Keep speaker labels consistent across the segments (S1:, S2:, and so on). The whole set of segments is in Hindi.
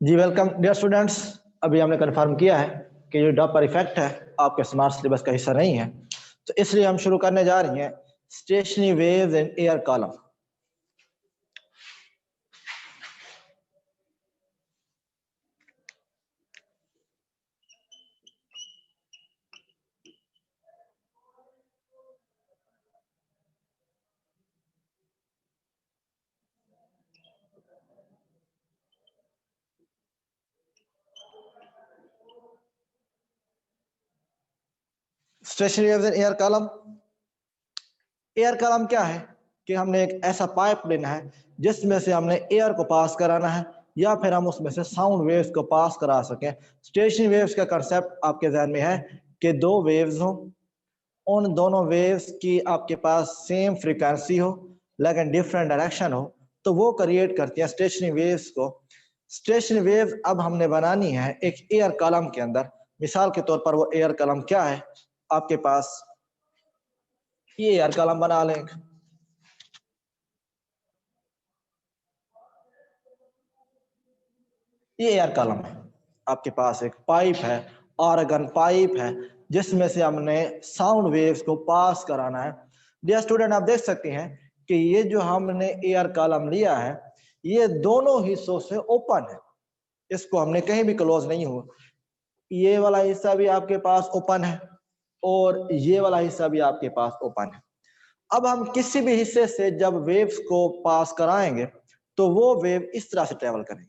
S1: जी वेलकम डियर स्टूडेंट्स। अभी हमने कंफर्म किया है कि जो डॉपर इफेक्ट है आपके स्मार्ट सिलेबस का हिस्सा नहीं है, तो इसलिए हम शुरू करने जा रही हैं stationery waves and air column. Stationery waves and air column. Air column क्या है कि हमने एक ऐसा पाइप लेना है जिसमें से हमने एयर को पास कराना है, या फिर हम उसमें से साउंड वेव्स को पास करा सकें। स्टेशनरी वेव्स का कंसेप्ट आपके ध्यान में है कि दो वेव्स हों, उन दोनों वेव्स की आपके पास सेम फ्रीक्वेंसी हो लेकिन डिफरेंट डायरेक्शन हो, तो वो क्रिएट करती है स्टेशनरी वेव्स को। स्टेशनरी वेव अब हमने बनानी है एक एयर कॉलम के अंदर। मिसाल के तौर पर वो एयर कॉलम क्या है, आपके पास ये एयर कॉलम बना लें। ये एयर कॉलम है, आपके पास एक पाइप है, ऑर्गन पाइप है, जिसमें से हमने साउंड वेव्स को पास कराना है। डियर स्टूडेंट, आप देख सकते हैं कि ये जो हमने एयर कॉलम लिया है ये दोनों हिस्सों से ओपन है, इसको हमने कहीं भी क्लोज नहीं हुआ। ये वाला हिस्सा भी आपके पास ओपन है और ये वाला हिस्सा भी आपके पास ओपन है। अब हम किसी भी हिस्से से जब वेव्स को पास कराएंगे तो वो वेव इस तरह से ट्रेवल करेंगे।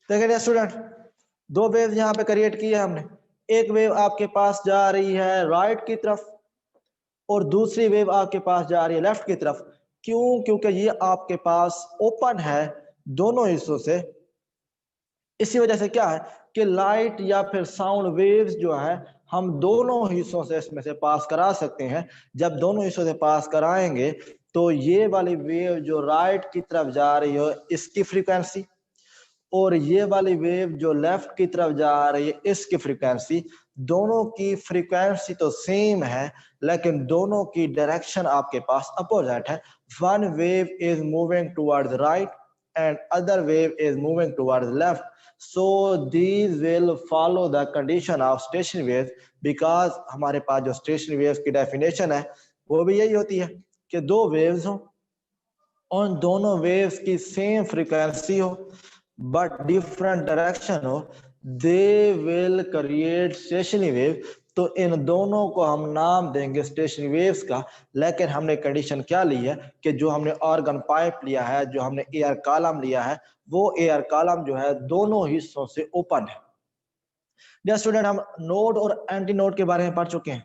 S1: देखिए स्टूडेंट, दो वेव यहाँ पे क्रिएट की है हमने। एक वेव आपके पास जा रही है राइट की तरफ और दूसरी वेव आपके पास जा रही है लेफ्ट की तरफ। क्यों? क्योंकि ये आपके पास ओपन है दोनों हिस्सों से। इसी वजह से क्या है कि लाइट या फिर साउंड वेव्स जो है हम दोनों हिस्सों से इसमें से पास करा सकते हैं। जब दोनों हिस्सों से पास कराएंगे तो ये वाली वेव जो राइट की तरफ जा रही हो इसकी फ्रीक्वेंसी, और ये वाली वेव जो लेफ्ट की तरफ जा रही है इसकी फ्रीक्वेंसी, दोनों की फ्रीक्वेंसी तो सेम है लेकिन दोनों की डायरेक्शन आपके पास अपोजिट है। One wave is moving towards right and other wave is moving towards left, so these will follow the condition of stationery waves. Because हमारे पास जो स्टेशनरी वेव्स की डेफिनेशन है वो भी यही होती है कि दो वेव्स हो, उन दोनों वेव्स की सेम फ्रीक्वेंसी हो बट डिफरेंट डायरेक्शन हो, they will create stationary wave. तो इन दोनों को हम नाम देंगे स्टेशनरी वेव्स का। लेकिन हमने कंडीशन क्या ली है कि जो हमने ऑर्गन पाइप लिया है, जो हमने एयर कॉलम लिया है, वो एयर कॉलम जो है दोनों हिस्सों से ओपन है। डियर स्टूडेंट, हम नोड और एंटी नोड के बारे में पढ़ चुके हैं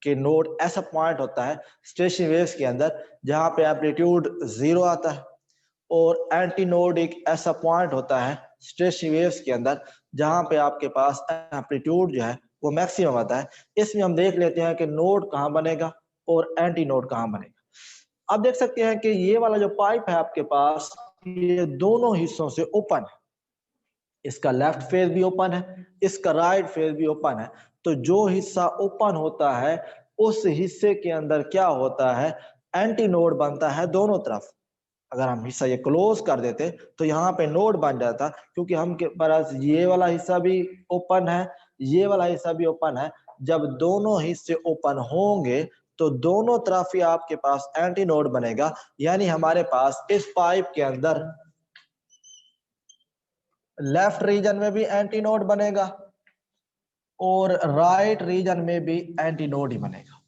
S1: कि नोड ऐसा पॉइंट होता है स्टेशनरी वेव्स के अंदर जहां पे एम्पलीट्यूड 0 आता है, और एंटी नोड एक ऐसा पॉइंट होता है स्टेशनरी वेव्स के अंदर जहां पे आपके पास एम्पलीट्यूड जो है वो मैक्सिमम आता है। इसमें हम देख लेते हैं कि नोड कहां बनेगा और एंटी नोड कहां बनेगा। आप देख सकते हैं कि ये वाला जो पाइप है आपके पास ये दोनों हिस्सों से ओपन है। इसका लेफ्ट फेस भी ओपन है, इसका राइट फेस भी ओपन है। तो जो हिस्सा ओपन होता है उस हिस्से के अंदर क्या होता है, एंटी नोड बनता है दोनों तरफ। अगर हम हिस्सा ये क्लोज कर देते तो यहाँ पे नोड बन जाता, क्योंकि हम के पास ये वाला हिस्सा भी ओपन है, ये वाला हिस्सा भी ओपन है। जब दोनों हिस्से ओपन होंगे तो दोनों तरफ ही आपके पास एंटी नोड बनेगा। यानी हमारे पास इस पाइप के अंदर लेफ्ट रीजन में भी एंटी नोड बनेगा और राइट रीजन में भी एंटी नोड ही बनेगा।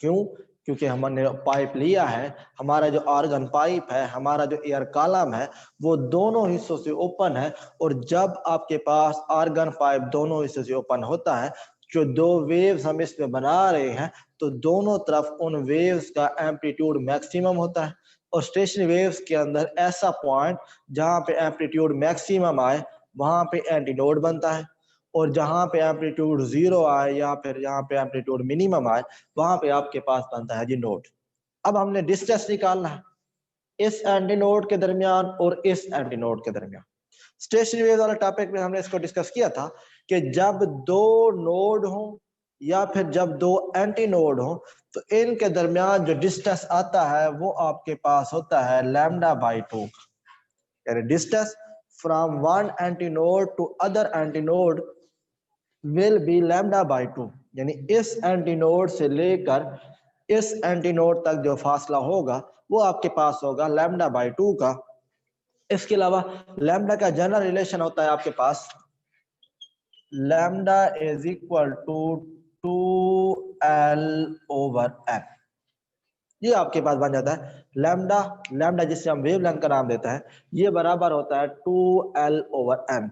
S1: क्यों? क्योंकि हमने पाइप लिया है, हमारा जो ऑर्गन पाइप है, हमारा जो एयर कॉलम है, वो दोनों हिस्सों से ओपन है। और जब आपके पास ऑर्गन पाइप दोनों हिस्सों से ओपन होता है, जो दो वेव्स हम इसमें बना रहे हैं, तो दोनों तरफ उन वेव्स का एम्पलीट्यूड मैक्सिमम होता है। और स्टेशनरी वेव्स के अंदर ऐसा पॉइंट जहां पे एम्पलीट्यूड मैक्सिमम आए वहां पे एंटी नोड बनता है, और जहां पे एम्पलीट्यूड 0 आए या फिर जहां पे एम्पलीट्यूड मिनिमम आए वहां पे आपके पास बनता है जी नोड। अब हमने डिस्टेंस निकालना है इस एंटी नोड के दरमियान और इस एंटी नोड के दरमियान। स्टेशनरी वेव वाला टॉपिक में हमने इसको डिस्कस किया था कि जब दो नोड हो या फिर जब दो एंटी नोड हो तो इनके दरमियान जो डिस्टेंस आता है वो आपके पास होता है लैम्डा बाई 2, यानी distance from one antinode to other antinode will be lambda by 2, यानी इस एंटी नोड से लेकर इस एंटी नोड तक जो फासला होगा वो आपके पास होगा लैम्डा बाई 2 का। इसके अलावा लैम्डा का जनरल रिलेशन होता है आपके पास lambda is equal to 2L over n। ये आपके पास बन जाता है लैम्डा, लैम्डा जिससे हम वेवलेंथ का नाम देता है, ये बराबर होता है 2L ओवर n।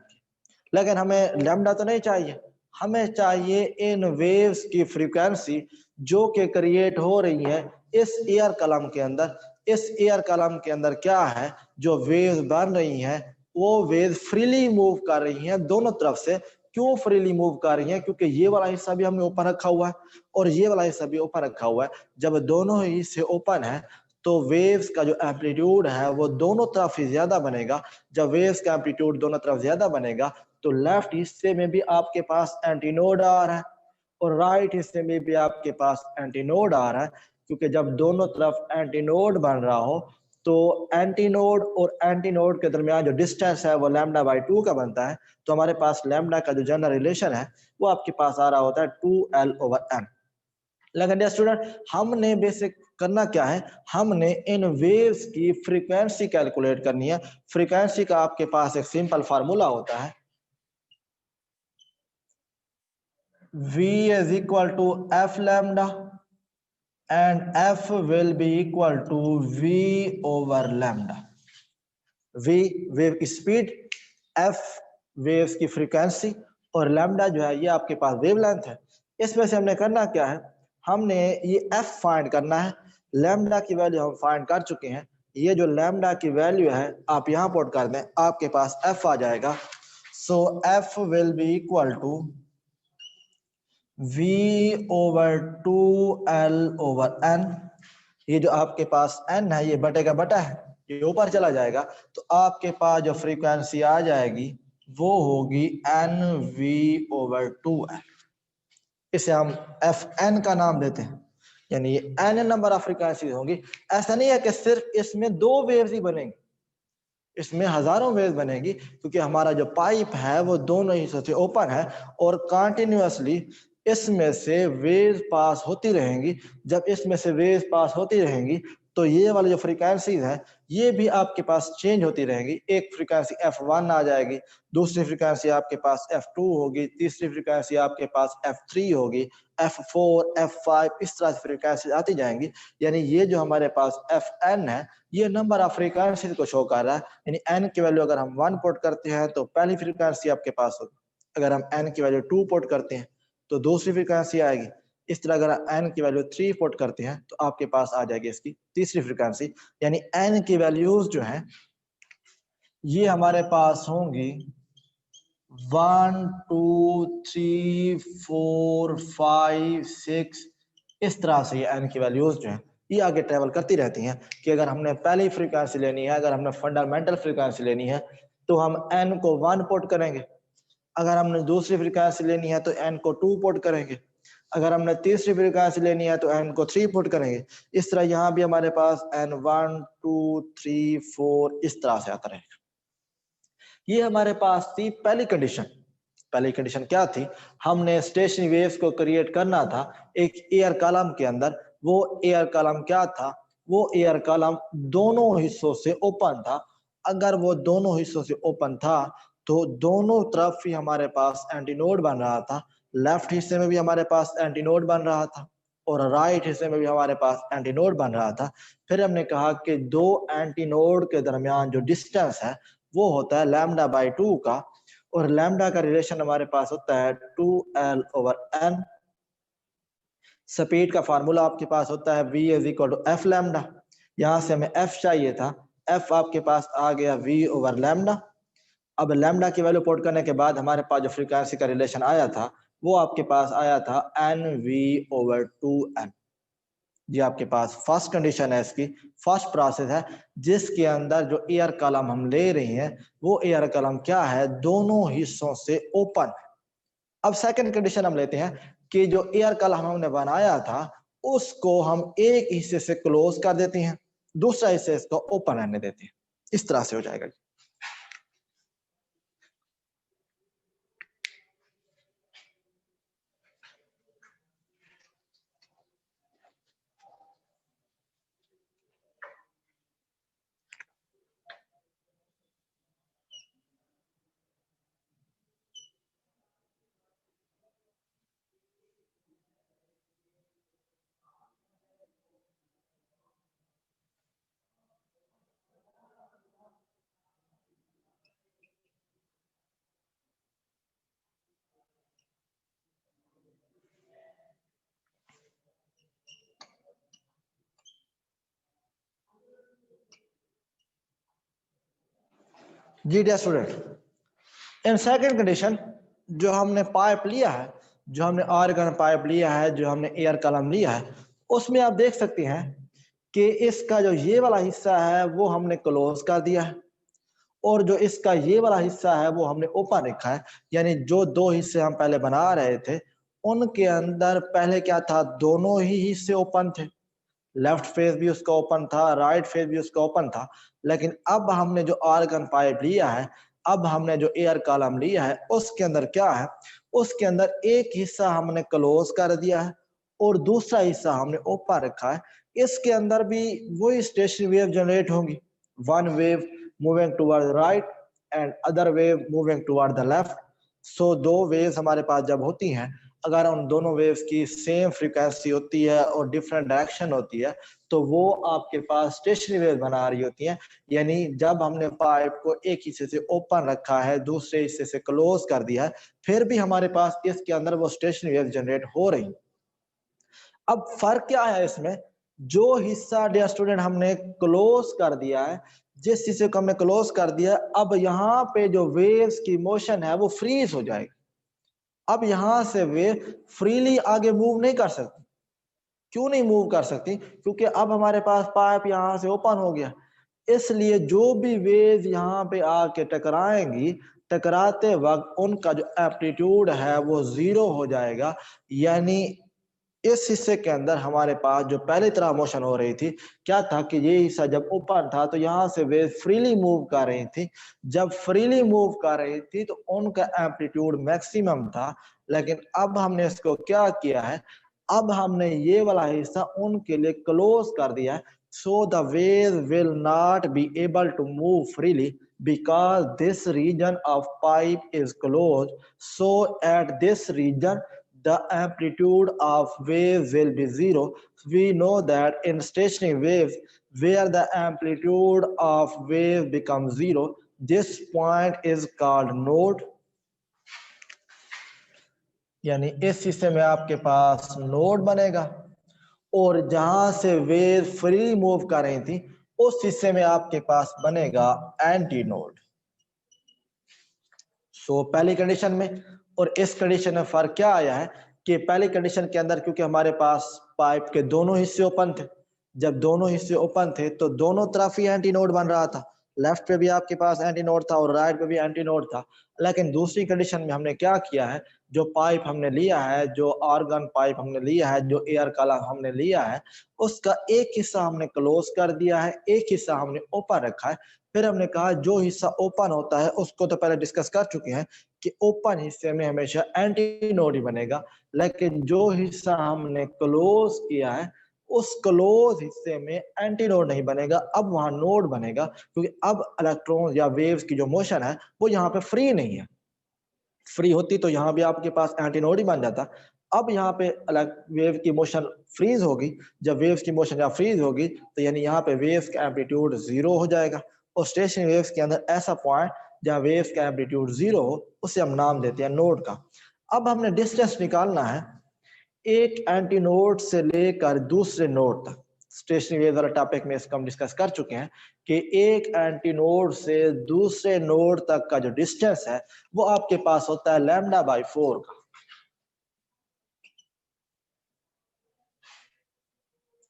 S1: लेकिन हमें लैम्डा तो नहीं चाहिए, हमें चाहिए इन वेव्स की फ्रीक्वेंसी जो कि क्रिएट हो रही है इस एयर कलम के अंदर। इस एयर कलम के अंदर क्या है, जो वेव्स बन रही हैं वो वेव्स फ्रीली मूव कर रही हैं दोनों तरफ से। क्यों फ्रीली मूव कर रही हैं? क्योंकि ये वाला हिस्सा भी हमने ओपन रखा हुआ है और ये वाला हिस्सा भी ओपन रखा हुआ है। जब दोनों ही हिस्से ओपन है तो वेव्स का जो एम्पलीट्यूड है वो दोनों तरफ ही ज्यादा बनेगा। जब वेव्स का एम्पलीट्यूड दोनों तरफ ज्यादा बनेगा तो लेफ्ट हिस्से में भी आपके पास एंटीनोड आ रहा है और राइट हिस्से में भी आपके पास एंटीनोड आ रहा है, क्योंकि जब दोनों तरफ एंटीनोड बन रहा हो तो एंटीनोड और एंटीनोड के दरमियान जो डिस्टेंस है वो लैम्डा बाई 2 का बनता है। तो हमारे पास लैम्डा का जो जनरल रिलेशन है वो आपके पास आ रहा होता है 2L ओवर n। लेकिन स्टूडेंट हमने बेसिक करना क्या है, हमने इन वेव्स की फ्रीक्वेंसी कैलकुलेट करनी है। फ्रीक्वेंसी का आपके पास एक सिंपल फार्मूला होता है, V is equal to F lambda and F will be equal to V over lambda। V wave की स्पीड, F वेव्स की फ्रीक्वेंसी और लैम्डा जो है ये आपके पास वेवलेंथ है। इसमें से हमने करना क्या है, हमने ये F फाइंड करना है। लैम्डा की वैल्यू हम फाइंड कर चुके हैं, ये जो लैम्डा की वैल्यू है आप यहाँ पुट कर दें, आपके पास F आ जाएगा। So F will be equal to V over 2L over n। ये जो आपके पास n है ये बटे का बटा है, ये ऊपर चला जाएगा तो आपके पास जो फ्रीक्वेंसी आ जाएगी वो होगी NV ओवर 2L। इसे हम Fn का नाम देते हैं, यानी ये n नंबर ऑफ फ्रीक्वेंसी होंगी। ऐसा नहीं है कि सिर्फ इसमें दो वेव्स ही बनेंगी, इसमें हजारों वेव्स बनेगी, क्योंकि हमारा जो पाइप है वो दोनों हिस्सों से ओपन है और कंटिन्यूअसली इसमें से वेव्स पास होती रहेंगी। जब इसमें से वेव्स पास होती रहेंगी तो ये वाली जो फ्रीक्वेंसीज है ये भी आपके पास चेंज होती रहेंगी। एक फ्रीक्वेंसी F1 आ जाएगी, दूसरी फ्रीक्वेंसी आपके पास F2 होगी, तीसरी फ्रीक्वेंसी आपके पास F3 होगी, F4, F5, इस तरह से फ्रीक्वेंसी आती जाएंगी। यानी ये जो हमारे पास Fn है ये नंबर ऑफ फ्रीक्वेंसी को शो कर रहा है। यानी n की वैल्यू अगर हम 1 पुट करते हैं तो पहली फ्रीक्वेंसी आपके पास होगी, अगर हम n की वैल्यू 2 पुट करते हैं तो दूसरी फ्रीक्वेंसी आएगी, इस तरह अगर n की वैल्यू 3 पुट करते हैं तो आपके पास आ जाएगी इसकी तीसरी फ्रीक्वेंसी। यानी n की वैल्यूज जो हैं ये हमारे पास होंगी 1 2 3 4 5 6, इस तरह से ये n की वैल्यूज जो हैं ये आगे ट्रेवल करती रहती हैं। कि अगर हमने पहली फ्रीक्वेंसी लेनी है, अगर हमने फंडामेंटल फ्रीक्वेंसी लेनी है तो हम n को 1 पुट करेंगे, अगर हमने दूसरी फ्रीक्वेंसी लेनी है तो n को 2 पुट करेंगे, अगर हमने तीसरी फ्रीक्वेंसी लेनी है तो n को 3 पुट करेंगे। इस तरह यहाँ भी हमारे पास n 1 2 3 4 इस तरह से आता रहेगा। ये हमारे पास थी पहली कंडीशन। पहली कंडीशन क्या थी, हमने स्टेशनरी वेव्स को क्रिएट करना था एक एयर कॉलम के अंदर। वो एयर कॉलम क्या था, वो एयर कॉलम दोनों हिस्सों से ओपन था। अगर वो दोनों हिस्सों से ओपन था तो दोनों तरफ ही हमारे पास एंटीनोड बन रहा था। लेफ्ट हिस्से में भी हमारे पास एंटीनोड बन रहा था और राइट हिस्से में भी हमारे पास एंटीनोड बन रहा था। फिर हमने कहा कि दो एंटीनोड के दरमियान जो डिस्टेंस है वो होता है लैम्डा बाई 2 का, और लैम्डा का रिलेशन हमारे पास होता है 2L ओवर n। स्पीड का फार्मूला आपके पास होता है V is equal to F lambda. यहाँ से हमें F चाहिए था, F आपके पास आ गया V ओवर लैम्डा। अब लैम्डा की वैल्यू पुट करने के बाद हमारे पास जो फ्रीक्वेंसी का रिलेशन आया था वो आपके पास आया था NV ओवर 2n। ये आपके पास फर्स्ट कंडीशन है, इसकी फर्स्ट प्रोसेस है जिसके अंदर जो एयर कॉलम हम ले रहे हैं वो एयर कॉलम क्या है, दोनों हिस्सों से ओपन। अब सेकंड कंडीशन हम लेते हैं कि जो एयर कॉलम हमने बनाया था उसको हम एक हिस्से से क्लोज कर देते हैं, दूसरा हिस्से इसको ओपन रहने देते हैं। इस तरह से हो जाएगा। जी dear student, in second condition जो हमने पाइप लिया है, जो हमने आर्गन पाइप लिया है, जो हमने एयर कॉलम लिया है, उसमें आप देख सकते हैं कि इसका जो ये वाला हिस्सा है वो हमने क्लोज कर दिया है और जो इसका ये वाला हिस्सा है वो हमने ओपन रखा है। यानी जो दो हिस्से हम पहले बना रहे थे उनके अंदर पहले क्या था, दोनों ही हिस्से ओपन थे, लेफ्ट फेस भी उसका ओपन था, राइट फेस भी उसका ओपन था। लेकिन अब हमने जो आर्गन पाइप लिया है, अब हमने जो एयर कॉलम लिया है, उसके अंदर क्या है, उसके अंदर एक हिस्सा हमने क्लोज कर दिया है और दूसरा हिस्सा हमने ओपन रखा है। इसके अंदर भी वही स्टेशनरी वेव जनरेट होंगी, one wave moving toward right and other wave moving toward the left. So दो वेव्स हमारे पास जब होती हैं, अगर उन दोनों वेव्स की सेम फ्रीक्वेंसी होती है और डिफरेंट डायरेक्शन होती है तो वो आपके पास स्टेशनरी वेव बना रही होती हैं। यानी जब हमने पाइप को एक हिस्से से ओपन रखा है, दूसरे हिस्से से क्लोज कर दिया है, फिर भी हमारे पास इसके अंदर वो स्टेशनरी वेव जनरेट हो रही। अब फर्क क्या है इसमें, जो हिस्सा डियर स्टूडेंट हमने क्लोज कर दिया है, जिस हिस्से को हमने क्लोज कर दिया है, अब यहाँ पे जो वेव्स की मोशन है वो फ्रीज हो जाएगी। अब यहां से वेव फ्रीली आगे मूव नहीं कर सकती। क्यों नहीं मूव कर सकती, क्योंकि अब हमारे पास पाइप यहां से ओपन हो गया। इसलिए जो भी वेव यहाँ पे आके टकराएंगी, टकराते वक्त उनका जो एम्पलीट्यूड है वो जीरो हो जाएगा। यानी इस हिस्से के अंदर हमारे पास जो पहली तरह मोशन हो रही थी, क्या था कि ये हिस्सा जब ओपन था तो यहाँ से वेव फ्रीली मूव कर रही थी। जब फ्रीली मूव कर रही थी तो उनका एम्पलीट्यूड मैक्सिमम था। लेकिन अब हमने इसको क्या किया है, अब हमने ये वाला हिस्सा उनके लिए क्लोज कर दिया है। So the wave will not be able to move freely because this region of pipe is closed. So at this region the amplitude of wave will be zero. We know that in stationary waves where the amplitude of wave becomes zero, this point is called node. यानी इस हिस्से में आपके पास नोड बनेगा और जहां से वेव फ्री मूव कर रही थी उस हिस्से में आपके पास बनेगा एंटी नोड। सो पहली कंडीशन में और इस कंडीशन में फर्क क्या आया है कि पहली कंडीशन के अंदर क्योंकि हमारे पास पाइप के दोनों हिस्से ओपन थे, जब दोनों हिस्से ओपन थे तो दोनों तरफ ही एंटी नोड बन रहा था, लेफ्ट पे भी आपके पास एंटी नोड था और राइट पे भी एंटी नोड था। लेकिन दूसरी कंडीशन में हमने क्या किया है, जो पाइप हमने लिया है, जो आर्गन पाइप हमने लिया है, जो एयर कॉलम हमने लिया है, उसका एक हिस्सा हमने क्लोज कर दिया है, एक हिस्सा हमने ओपन रखा है। फिर हमने कहा जो हिस्सा ओपन होता है उसको तो पहले डिस्कस कर चुके हैं कि ओपन हिस्से में हमेशा एंटी नोड ही बनेगा। लेकिन जो हिस्सा हमने क्लोज किया है उस क्लोज हिस्से में एंटी नोड नहीं बनेगा, अब वहां नोड बनेगा, क्योंकि अब इलेक्ट्रॉन या वेव्स की जो मोशन है वो यहाँ पे फ्री नहीं है। फ्री होती तो यहाँ भी आपके पास एंटी नोड ही बन जाता। अब यहाँ पे वेव की मोशन फ्रीज होगी, जब वेव्स की मोशन यहाँ फ्रीज होगी तो यानी यहाँ पे वेव्स का एम्पलीट्यूड जीरो हो जाएगा। और स्टेशनरी वेव्स के अंदर ऐसा पॉइंट जहाँ वेव्स का एम्पलीट्यूड जीरो हो उसे हम नाम देते हैं नोड का। अब हमने डिस्टेंस निकालना है एक एंटी नोड से लेकर दूसरे नोड तक। स्टेशनरी वेव वाला टॉपिक में इसको हम डिस्कस कर चुके हैं कि एक एंटी नोड से दूसरे नोड तक का जो डिस्टेंस है वो आपके पास होता है λ/4 का।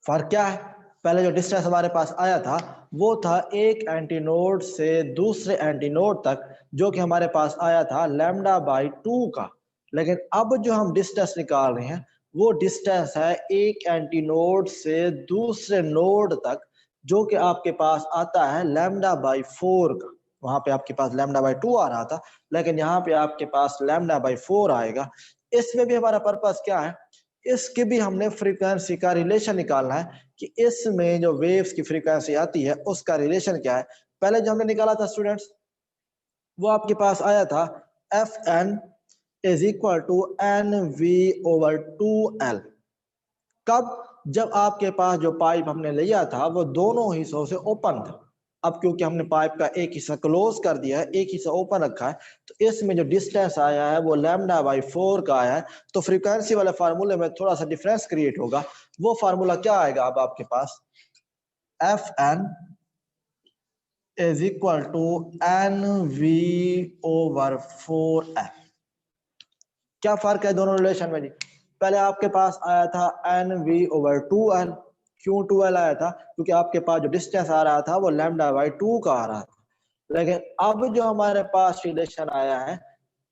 S1: फर्क क्या है? पहले जो डिस्टेंस हमारे पास आया था वो था एक एंटीनोड से दूसरे एंटीनोड तक, जो कि हमारे पास आया था λ/2 का। लेकिन अब जो हम डिस्टेंस निकाल रहे हैं वो डिस्टेंस है एक एंटीनोड से दूसरे नोड तक, जो कि आपके पास आता है λ/4 का। वहां पे आपके पास λ/2 आ रहा था, लेकिन यहाँ पे आपके पास λ/4 आएगा। इसमें भी हमारा पर्पस क्या है? इसके भी हमने फ्रीक्वेंसी का रिलेशन निकालना है कि इसमें जो वेव्स की फ्रीक्वेंसी आती है उसका रिलेशन क्या है। पहले जो हमने निकाला था स्टूडेंट्स, वो आपके पास आया था Fn is equal to NV/2L। कब? जब आपके पास जो पाइप हमने लिया था वो दोनों हिस्सों से ओपन था। अब क्योंकि हमने पाइप का एक हिस्सा क्लोज कर दिया है, एक हिस्सा ओपन रखा है, तो इसमें जो डिस्टेंस आया है वो λ/4 का आया है। तो फ्रीक्वेंसी वाले फार्मूले में थोड़ा सा डिफरेंस क्रिएट होगा। वो फार्मूला क्या आएगा अब आपके पास? Fn is equal to NV/4L। क्या फर्क है दोनों रिलेशन में जी? पहले आपके पास आया था NV/2L। क्यों 2L आया था? क्योंकि आपके पास जो डिस्टेंस आ रहा था वो λ/2 का आ रहा था। लेकिन अब जो हमारे पास रिलेशन आया है,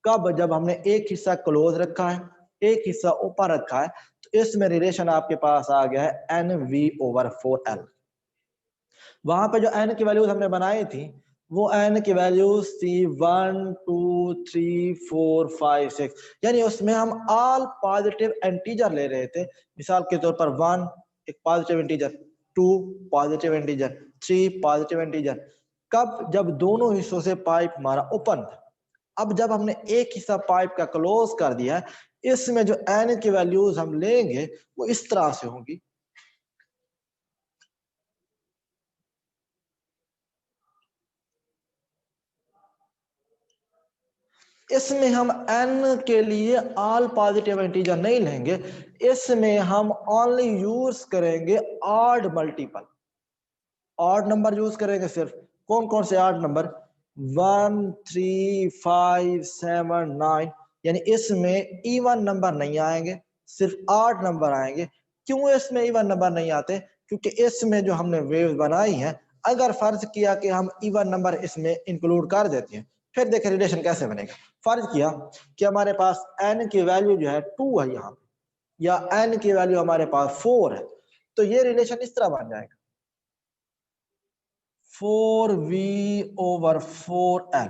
S1: कब? जब हमने एक हिस्सा क्लोज रखा है, एक हिस्सा ओपन रखा है, तो इसमें रिलेशन आपके पास आ गया है NV/4L। वहां पे जो n की वैल्यूज हमने बनाई थी वो n की वैल्यूज थी 1 2 3 4 5 6, यानी उसमें हम ऑल पॉजिटिव इंटीजर ले रहे थे। मिसाल के तौर पर 1 एक positive integer, 2 positive integer, 3 positive integer. कब? जब दोनों हिस्सों से पाइप हमारा ओपन था। अब जब हमने एक हिस्सा पाइप का क्लोज कर दिया, इसमें जो n की वैल्यूज हम लेंगे वो इस तरह से होंगी। इसमें हम n के लिए ऑल पॉजिटिव इंटीजर नहीं लेंगे, इसमें हम ओनली यूज करेंगे odd multiple. Odd number use करेंगे सिर्फ। कौन कौन से ऑड नंबर? 1 3 5 7 9, यानी इसमें इवन नंबर नहीं आएंगे, सिर्फ ऑड नंबर आएंगे। क्यों इसमें इवन नंबर नहीं आते? क्योंकि इसमें जो हमने वेव्स बनाई है, अगर फर्ज किया कि हम इवन नंबर इसमें इंक्लूड कर देते हैं, फिर देखें रिलेशन कैसे बनेगा। फर्ज किया कि हमारे पास n की वैल्यू जो है 2 है यहाँ पे, या n की वैल्यू हमारे पास 4 है, तो ये रिलेशन इस तरह बन जाएगा 4V/4L।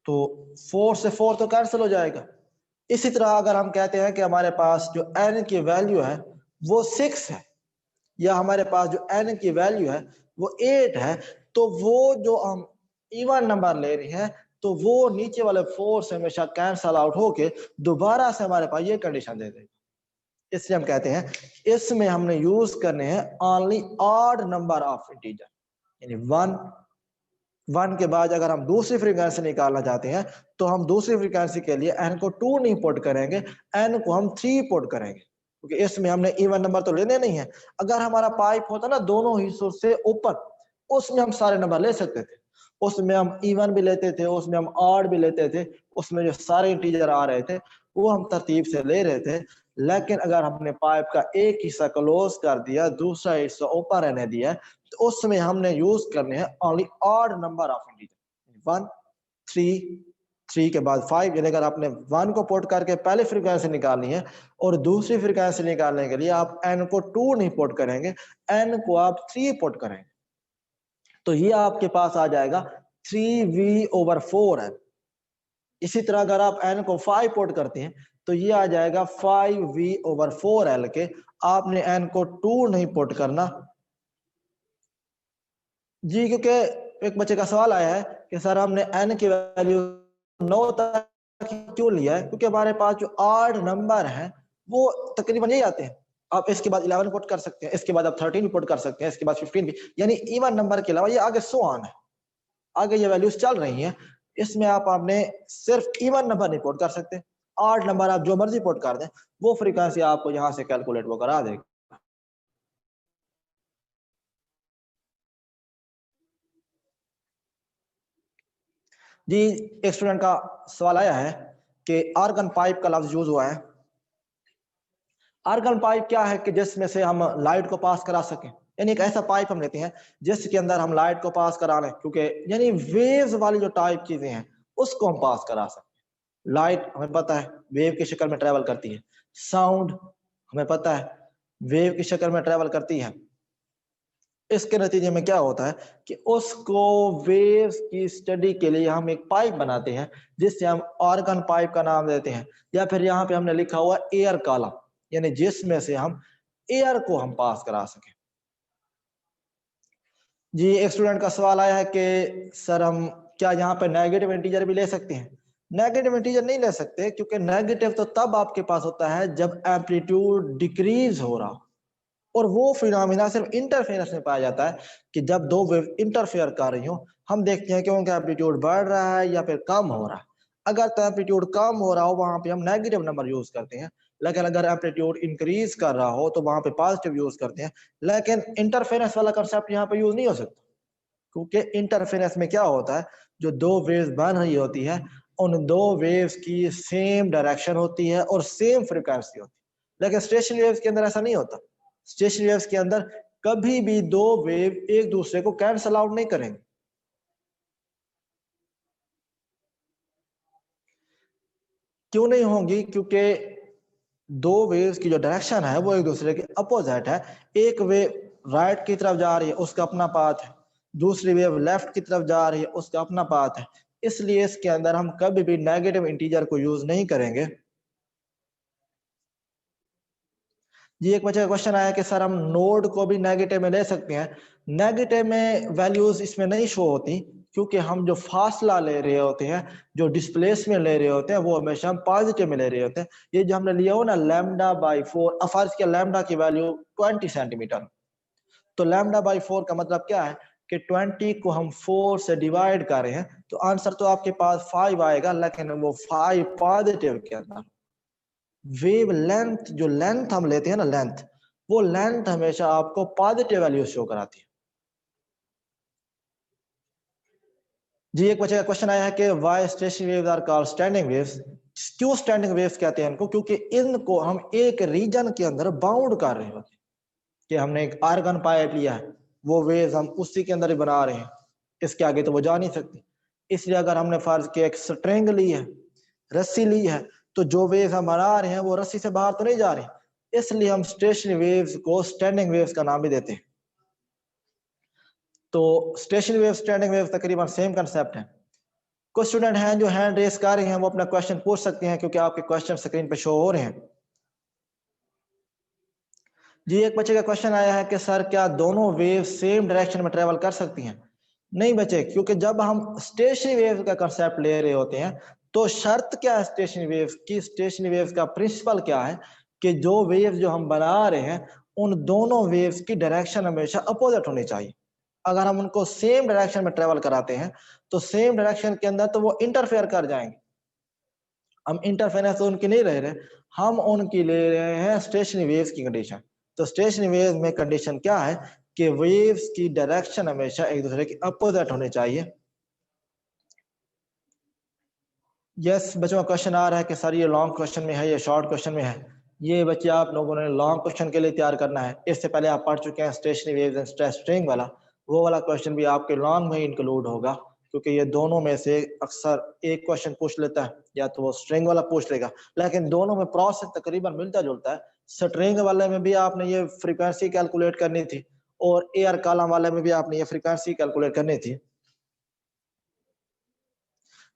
S1: तो 4 से 4 तो कैंसिल हो जाएगा। इसी तरह अगर हम कहते हैं कि हमारे पास जो n की वैल्यू है वो 6 है, या हमारे पास जो n की वैल्यू है वो 8 है, तो वो जो हम इवन नंबर ले रहे हैं, तो वो नीचे वाले 4 से हमेशा कैंसल आउट होके दोबारा से हमारे पास ये कंडीशन दे देगा। इसलिए हम कहते हैं इसमें हमने यूज करने हैं only odd number of integer, यानी 1 के बाद अगर हम दूसरी फ्रीक्वेंसी निकालना चाहते हैं तो हम दूसरी फ्रीक्वेंसी के लिए n को 2 नहीं पुट करेंगे, n को हम 3 पुट करेंगे, क्योंकि इसमें हमने इवन नंबर तो लेने नहीं है। अगर हमारा पाइप होता ना दोनों हिस्सों से ओपन, उसमें हम सारे नंबर ले सकते थे, उसमें हम इवन भी लेते थे, उसमें हम ऑड भी लेते थे, उसमें जो सारे इंटीजर आ रहे थे वो हम तरतीब से ले रहे थे। लेकिन अगर हमने पाइप का एक हिस्सा क्लोज कर दिया, दूसरा हिस्सा ओपन रहने दिया, तो उसमें हमने यूज करने हैं only odd number of integer. 1 3 के बाद 5, यानी अगर आपने 1 को पुट करके पहले फ्रीक्वेंसी निकालनी है और दूसरी फ्रीक्वेंसी निकालने के लिए आप n को 2 नहीं पुट करेंगे, n को आप 3 पुट करेंगे, तो ये आपके पास आ जाएगा 3V/4L। इसी तरह अगर आप n को 5 पुट करते हैं तो ये आ जाएगा 5V/4L के। आपने n को 2 नहीं पुट करना जी, क्योंकि एक बच्चे का सवाल आया है कि सर हमने n की वैल्यू 9 तक क्यों लिया है? क्योंकि हमारे पास जो ऑड नंबर है वो तकरीबन यही आते हैं। आप इसके बाद 11 पुट कर सकते हैं, इसके बाद आप 13 भी पुट कर सकते हैं, इसके बाद 15 भी, यानी इवन नंबर के अलावा ये आगे सो ऑन है, आगे ये वैल्यूज चल रही हैं। इसमें आपने सिर्फ इवन नंबर नहीं पुट कर सकते, ऑड नंबर आप जो मर्जी पुट कर दें, वो फ्रीक्वेंसी आपको यहाँ से कैलकुलेट वो करा देगी। जी, एक स्टूडेंट का सवाल आया है कि आर्गन पाइप का लफ्ज यूज हुआ है। आर्गन पाइप क्या है कि जिसमें से हम लाइट को पास करा सकें, यानी एक ऐसा पाइप हम लेते हैं जिसके अंदर हम लाइट को पास करा लें, क्योंकि यानी वेव्स वाली जो टाइप चीजें हैं उसको हम पास करा सकते हैं। लाइट हमें पता है वेव की शक्ल में ट्रेवल करती है, साउंड हमें पता है वेव की शक्ल में ट्रेवल करती है। इसके नतीजे में क्या होता है कि उसको वेव्स की स्टडी के लिए हम एक पाइप बनाते हैं जिससे हम आर्गन पाइप का नाम देते हैं, या फिर यहाँ पे हमने लिखा हुआ एयर कॉलम, यानी जिसमें से हम एयर को हम पास करा सकें। जी एक स्टूडेंट का सवाल आया है कि सर हम क्या यहाँ पे नेगेटिव इंटीजर भी ले सकते हैं? नेगेटिव इंटीजर नहीं ले सकते, क्योंकि नेगेटिव तो तब आपके पास होता है जब एम्पलीट्यूड डिक्रीज हो रहा हो, और वो फिनोमिना सिर्फ इंटरफेरेंस में पाया जाता है कि जब दो वेव इंटरफेयर कर रही हो, हम देखते हैं कि उनका एम्पलीट्यूड बढ़ रहा है या फिर कम हो रहा है। अगर तो एम्पलीट्यूड कम हो रहा हो वहां पे हम नेगेटिव नंबर यूज करते हैं, लेकिन अगर एम्पलीट्यूड इंक्रीज कर रहा हो तो वहां पे पॉजिटिव यूज करते हैं। लेकिन इंटरफेरेंस वाला कंसेप्ट यहाँ पे यूज नहीं हो सकता, क्योंकि इंटरफेरेंस में क्या होता है, जो दो वेव्स बन रही होती है उन दो वेव्स की सेम डायरेक्शन होती है और सेम फ्रीक्वेंसी होती है। लेकिन स्टेशनरी वेव्स के अंदर ऐसा नहीं होता। स्टेशनरी वेव्स के अंदर कभी भी दो वेव एक दूसरे को कैंसल आउट नहीं करेंगे। क्यों नहीं होंगी? क्योंकि दो वेव्स की जो डायरेक्शन है वो एक दूसरे के अपोजिट है। एक वेव राइट की तरफ जा रही है, उसका अपना पाथ है, दूसरी वेव लेफ्ट की तरफ जा रही है, उसका अपना पाथ है। इसलिए इसके अंदर हम कभी भी नेगेटिव इंटीजर को यूज नहीं करेंगे। जी एक बच्चे का क्वेश्चन आया कि सर हम नोड को भी नेगेटिव में ले सकते हैं? नेगेटिव में वैल्यूज इसमें नहीं शो होती, क्योंकि हम जो फासला ले रहे होते हैं, जो डिस्प्लेसमेंट ले रहे होते हैं, वो हमेशा हम पॉजिटिव में ले रहे होते हैं। ये जो हमने लिया हो ना λ/4, फर्ज किया लैम्डा की वैल्यू 20 सेंटीमीटर, तो λ/4 का मतलब क्या है कि 20 को हम 4 से डिवाइड कर रहे हैं, तो आंसर तो आपके पास 5 आएगा, लेकिन वो 5 पॉजिटिव के अंदर। वेव लेंथ, जो लेंथ हम लेते हैं ना लेंथ, वो लेंथ हमेशा आपको पॉजिटिव वैल्यू शो कराती है। जी एक बच्चे का क्वेश्चन आया है कि why stationary waves are called standing waves? क्यों स्टैंडिंग वेव्स कहते हैं इनको? क्योंकि इनको हम एक रीजन के अंदर बाउंड कर रहे होते हैं, कि हमने एक आर्गन पाइप लिया है, वो वेव्स हम उसी के अंदर ही बना रहे हैं, इसके आगे तो वो जा नहीं सकती। इसलिए अगर हमने फर्ज किया एक स्ट्रिंग ली है, रस्सी ली है, तो जो वेव्स हम बना रहे हैं वो रस्सी से बाहर तो नहीं जा रहे, इसलिए हम स्टेशनरी वेव्स को स्टैंडिंग वेव्स का नाम भी देते हैं। तो स्टेशनरी वेव स्टैंडिंग वेव तकरीबन सेम कंसेप्ट है। कुछ स्टूडेंट हैं जो हैंड रेस कर रहे हैं, वो अपना क्वेश्चन पूछ सकते हैं, क्योंकि आपके क्वेश्चन स्क्रीन पे शो हो रहे हैं। जी एक बच्चे का क्वेश्चन आया है कि सर क्या दोनों वेव सेम डायरेक्शन में ट्रेवल कर सकती हैं? नहीं बच्चे, क्योंकि जब हम स्टेशनरी वेव का कंसेप्ट ले रहे होते हैं तो शर्त क्या है स्टेशनरी वेव की? स्टेशनरी वेव का प्रिंसिपल क्या है कि जो वेव जो हम बना रहे हैं उन दोनों वेव्स की डायरेक्शन हमेशा अपोजिट होनी चाहिए। अगर हम उनको सेम डायरेक्शन में ट्रेवल कराते हैं तो सेम डायरेक्शन के अंदर तो वो इंटरफेयर कर जाएंगे। हम इंटरफेरेंस तो उनकी नहीं ले रहे, हम उनकी ले रहे हैं स्टेशनरी वेव्स की कंडीशन। तो स्टेशनरी वेव्स में कंडीशन क्या है कि वेव्स की डायरेक्शन हमेशा एक दूसरे के अपोजिट होने चाहिए। यस बच्चों का क्वेश्चन आ रहा है कि सर ये लॉन्ग क्वेश्चन में है, ये शॉर्ट क्वेश्चन में है। ये बच्चे आप लोगों ने लॉन्ग क्वेश्चन के लिए तैयार करना है। इससे पहले आप पढ़ चुके हैं stationery waves and stress string वाला, वो वाला क्वेश्चन भी आपके लॉन्ग में इंक्लूड होगा, क्योंकि ये दोनों में से अक्सर एक क्वेश्चन पूछ लेता है, या तो वो स्ट्रिंग वाला पूछ लेगा, लेकिन दोनों में प्रोसेस तकरीबन मिलता जुलता है। स्ट्रिंग वाले में भी आपने ये फ्रीक्वेंसी कैलकुलेट करनी थी, और एयर कॉलम वाले में भी आपने ये फ्रीक्वेंसी कैलकुलेट करनी थी।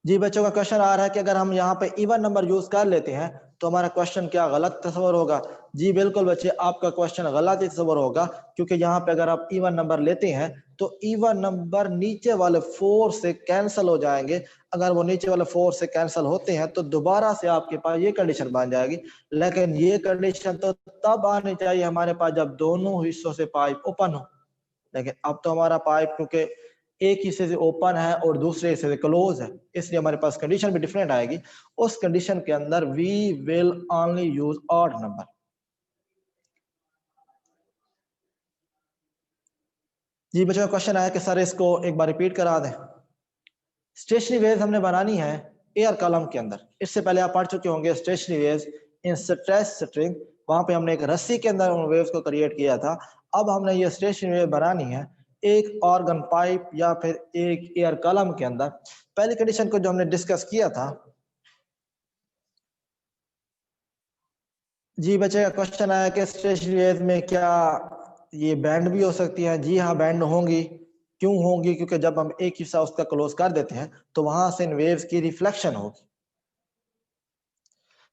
S1: जी बच्चों का क्वेश्चन आ रहा है कि अगर हम यहाँ पे इवन नंबर यूज कर लेते हैं तो हमारा क्वेश्चन क्या गलत तस्वर होगा? जी बिल्कुल बच्चे, आपका क्वेश्चन गलत ही तस्वर होगा, क्योंकि यहाँ पे अगर आप इवन नंबर लेते हैं तो इवन नंबर नीचे वाले 4 से कैंसिल हो जाएंगे। अगर वो नीचे वाले 4 से कैंसिल होते हैं तो दोबारा से आपके पास ये कंडीशन बन जाएगी, लेकिन ये कंडीशन तो तब आनी चाहिए हमारे पास जब दोनों हिस्सों से पाइप ओपन हो। लेकिन अब तो हमारा पाइप क्योंकि एक हिस्से से ओपन है और दूसरे हिस्से से क्लोज है, इसलिए हमारे पास कंडीशन भी डिफरेंट आएगी। उस कंडीशन के अंदर we will only use odd number. जी बच्चों का क्वेश्चन आया कि सर इसको एक बार रिपीट करा दें। स्टेशनरी वेव्स हमने बनानी है एयर कॉलम के अंदर। इससे पहले आप पढ़ चुके होंगे stationery waves in stress string, वहां पे हमने एक रस्सी के अंदर उन वेव्स को क्रिएट किया था। अब हमने ये स्टेशनरी वेव बनानी है एक ऑर्गन पाइप या फिर एक एयर कॉलम के अंदर। पहली कंडीशन को जो हमने डिस्कस किया था, जी बच्चे का क्वेश्चन आया कि स्टेशनरी वेव में क्या ये बैंड भी हो सकती है? जी हाँ, बैंड होंगी। क्यों होंगी? क्योंकि जब हम एक हिस्सा उसका क्लोज कर देते हैं तो वहां से इन वेव्स की रिफ्लेक्शन होगी,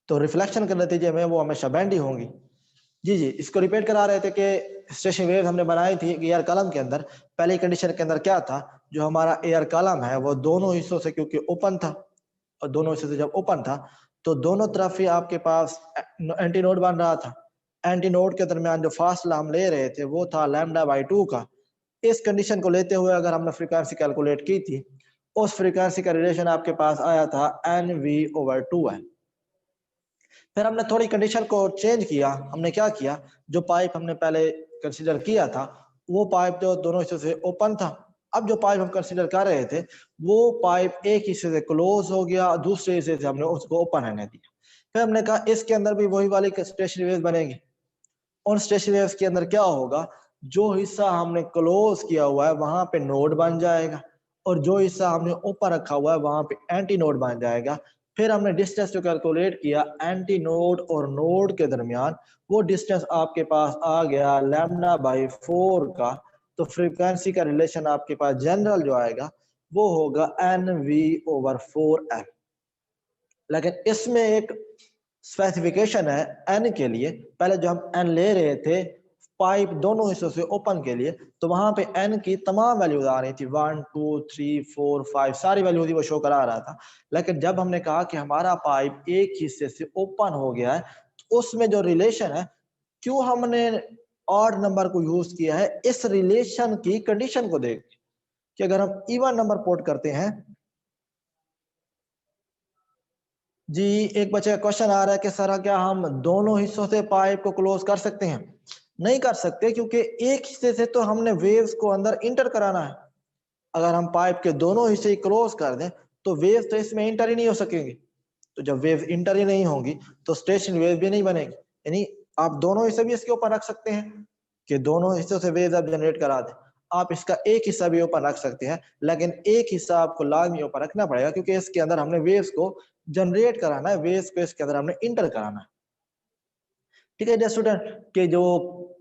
S1: तो रिफ्लेक्शन के नतीजे में वो हमेशा बैंड ही होंगी। जी जी, इसको रिपीट करा रहे थे कि स्टेशनरी वेव हमने बनाई थी एयर कॉलम के अंदर। पहली कंडीशन के अंदर क्या था, जो हमारा एयर कॉलम है वो दोनों हिस्सों से क्योंकि ओपन था, और दोनों हिस्सों से जब ओपन था तो दोनों तरफ ही आपके पास एंटी नोड बन रहा था। एंटी नोड के दरमियान जो फासला हम ले रहे थे वो था λ/2 का। इस कंडीशन को लेते हुए अगर हमने फ्रीक्वेंसी कैलकुलेट की थी, उस फ्रीक्वेंसी का रिलेशन आपके पास आया था NV/2 है। फिर हमने थोड़ी कंडीशन को चेंज किया। हमने क्या किया, जो पाइप हमने पहले कंसीडर किया था वो पाइप जो दोनों हिस्सों से ओपन था, अब जो पाइप हम कंसीडर कर रहे थे वो पाइप एक हिस्से से क्लोज हो गया, दूसरे हिस्से से हमने उसको ओपन रहने दिया। फिर हमने कहा इसके अंदर भी वही वाली स्टेशनरी वेव्स बनेगी। उन स्टेशनरी वेव्स के अंदर क्या होगा, जो हिस्सा हमने क्लोज किया हुआ है वहां पे नोड बन जाएगा, और जो हिस्सा हमने ओपन रखा हुआ है वहां पे एंटी नोड बन जाएगा। फिर हमने डिस्टेंस जो कैलकुलेट किया एंटी नोड और नोड के दरमियान, वो डिस्टेंस आपके पास आ गया λ/4 का। तो फ्रीक्वेंसी का रिलेशन आपके पास जनरल जो आएगा वो होगा NV/4L। लेकिन इसमें एक स्पेसिफिकेशन है एन के लिए। पहले जो हम एन ले रहे थे पाइप दोनों हिस्सों से ओपन के लिए, तो वहां पे एन की तमाम वैल्यूज आ रही थी, 1 2 3 4 5 सारी वैल्यूज वो शो करा रहा था। लेकिन जब हमने कहा कि हमारा पाइप एक हिस्से से ओपन हो गया है, तो उसमें जो रिलेशन है, क्यों हमने ऑड नंबर को यूज किया है, इस रिलेशन की कंडीशन को देख कि अगर हम इवन नंबर पोर्ट करते हैं। जी, एक बच्चे का क्वेश्चन आ रहा है कि सर क्या हम दोनों हिस्सों से पाइप को क्लोज कर सकते हैं? नहीं कर सकते, क्योंकि एक हिस्से से तो हमने वेव्स को अंदर इंटर कराना है। अगर हम पाइप के दोनों हिस्से ही क्लोज कर दें तो वेव्स तो इसमें इंटर ही नहीं हो सकेंगी। तो जब वेव इंटर ही नहीं होंगी तो स्टेशन वेव भी नहीं बनेगी। यानी आप दोनों हिस्से भी इसके ऊपर रख सकते हैं कि दोनों हिस्सों से वेव आप जनरेट करा दें। आप इसका एक हिस्सा भी ऊपर रख सकते हैं, लेकिन एक हिस्सा आपको लाजमी ऊपर रखना पड़ेगा, क्योंकि इसके अंदर हमने वेव्स को जनरेट कराना है, वेव्स को इसके अंदर हमने इंटर कराना है। ठीक है स्टूडेंट, के जो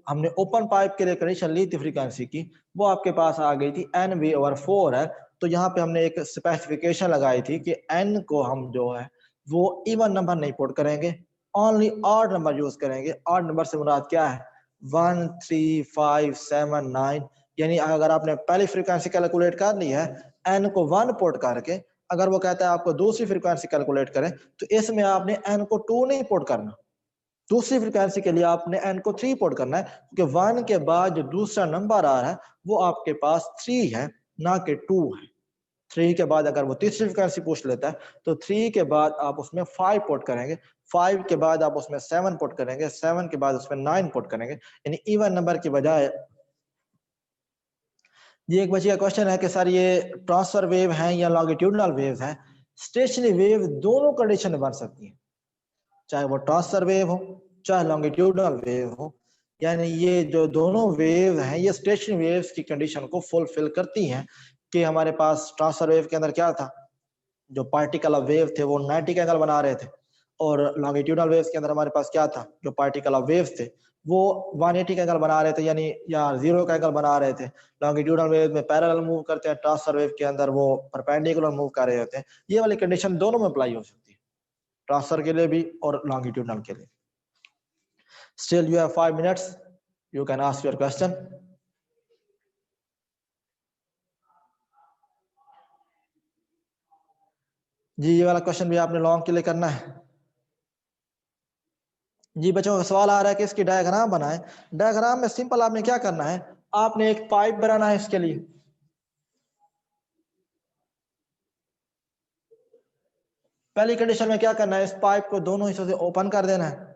S1: हमने ओपन पाइप के लिए कंडीशन ली थी फ्रीक्वेंसी की, वो आपके पास आ गई थी NV/4 है। तो यहाँ पे हमने एक स्पेसिफिकेशन लगाई थी कि n को हम जो है वो इवन नंबर नहीं पुट करेंगे, ओनली ऑड नंबर यूज करेंगे। ऑड नंबर से मुराद क्या है, 1 3 5 7 9। यानी अगर आपने पहली फ्रीक्वेंसी कैलकुलेट कर ली है n को 1 पुट करके, अगर वो कहता है आपको दूसरी फ्रीक्वेंसी कैलकुलेट करें, तो इसमें आपने n को 2 नहीं पुट करना। दूसरी फ्रीक्वेंसी के लिए आपने n को 3 पुट करना है, क्योंकि 1 के बाद जो दूसरा नंबर आ रहा है वो आपके पास 3 है, ना कि 2 है। 3 के बाद अगर वो तीसरी फ्रीक्वेंसी पूछ लेता है तो 3 के बाद आप उसमें 5 पुट करेंगे, 5 के बाद आप उसमें 7 पुट करेंगे, 7 के बाद उसमें 9 पुट करेंगे, यानी इवन नंबर की बजाय। ये एक बच्चे का क्वेश्चन है कि सर ये ट्रांसफर वेव है या लॉन्गिट्यूडनल वेव है? स्टेशनरी वेव दोनों कंडीशन में बन सकती है, चाहे वो ट्रांसफर वेव हो चाहे लॉन्गिट्यूडनल वेव हो। यानी ये जो दोनों वेव हैं ये स्टेशनरी वेव्स की कंडीशन को फुलफिल करती हैं। कि हमारे पास ट्रांसफर वेव के अंदर क्या था, जो पार्टिकल ऑफ वेव थे वो 90 का एंगल बना रहे थे, और लॉन्गिट्यूडनल वेव्स के अंदर हमारे पास क्या था, जो पार्टिकल ऑफ वेव्स थे वो 180 का एंगल बना रहे थे, यानी या 0 का एंगल बना रहे थे। लॉन्गिट्यूडनल वेव में पैरेलल मूव करते हैं, ट्रांसफर वेव के अंदर वो परपेंडिकुलर मूव कर रहे होते हैं। ये वाली कंडीशन दोनों में अप्लाई हो सकती है, ट्रांसफर के लिए भी और लॉन्गिट्यूडनल के लिए। Still you have 5 minutes, you can ask your question. जी, ये वाला क्वेश्चन भी आपने लॉन्ग के लिए करना है। जी बच्चों का सवाल आ रहा है कि इसकी डायग्राम बनाएं। डायग्राम में सिंपल आपने क्या करना है, आपने एक पाइप बनाना है। इसके लिए पहली कंडीशन में क्या करना है, इस पाइप को दोनों हिस्सों से ओपन कर देना है।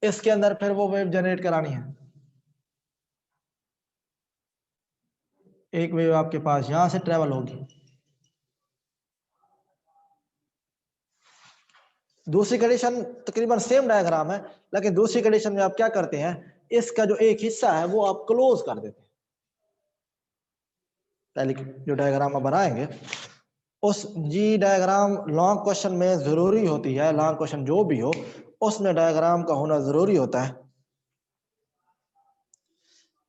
S1: इसके अंदर फिर वो वेव जनरेट करानी है। एक वेव आपके पास यहां से ट्रेवल होगी, दूसरी कंडीशन तकरीबन सेम डायग्राम है, लेकिन दूसरी कंडीशन में आप क्या करते हैं, इसका जो एक हिस्सा है वो आप क्लोज कर देते हैं। पहले जो डायग्राम आप बनाएंगे उस जी डायग्राम लॉन्ग क्वेश्चन में जरूरी होती है, लॉन्ग क्वेश्चन जो भी हो उसमें डायग्राम का होना जरूरी होता है।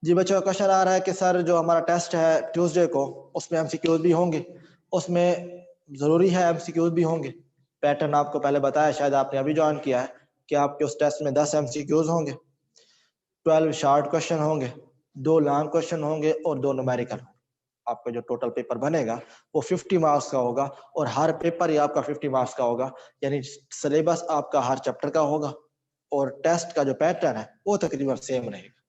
S1: जी बच्चों, क्वेश्चन आ रहा है कि सर जो हमारा टेस्ट है ट्यूसडे को उसमें एमसीक्यूज भी होंगे, उसमें जरूरी है एमसीक्यूज भी होंगे। पैटर्न आपको पहले बताया, शायद आपने अभी ज्वाइन किया है, कि आपके उस टेस्ट में 10 एमसीक्यूज होंगे, 12 शॉर्ट क्वेश्चन होंगे, 2 लॉन्ग क्वेश्चन होंगे और 2 न्यूमेरिकल। आपका जो टोटल पेपर बनेगा वो 50 मार्क्स का होगा, और हर पेपर ही आपका 50 मार्क्स का होगा, यानी सिलेबस आपका हर चैप्टर का होगा और टेस्ट का जो पैटर्न है वो तकरीबन सेम रहेगा।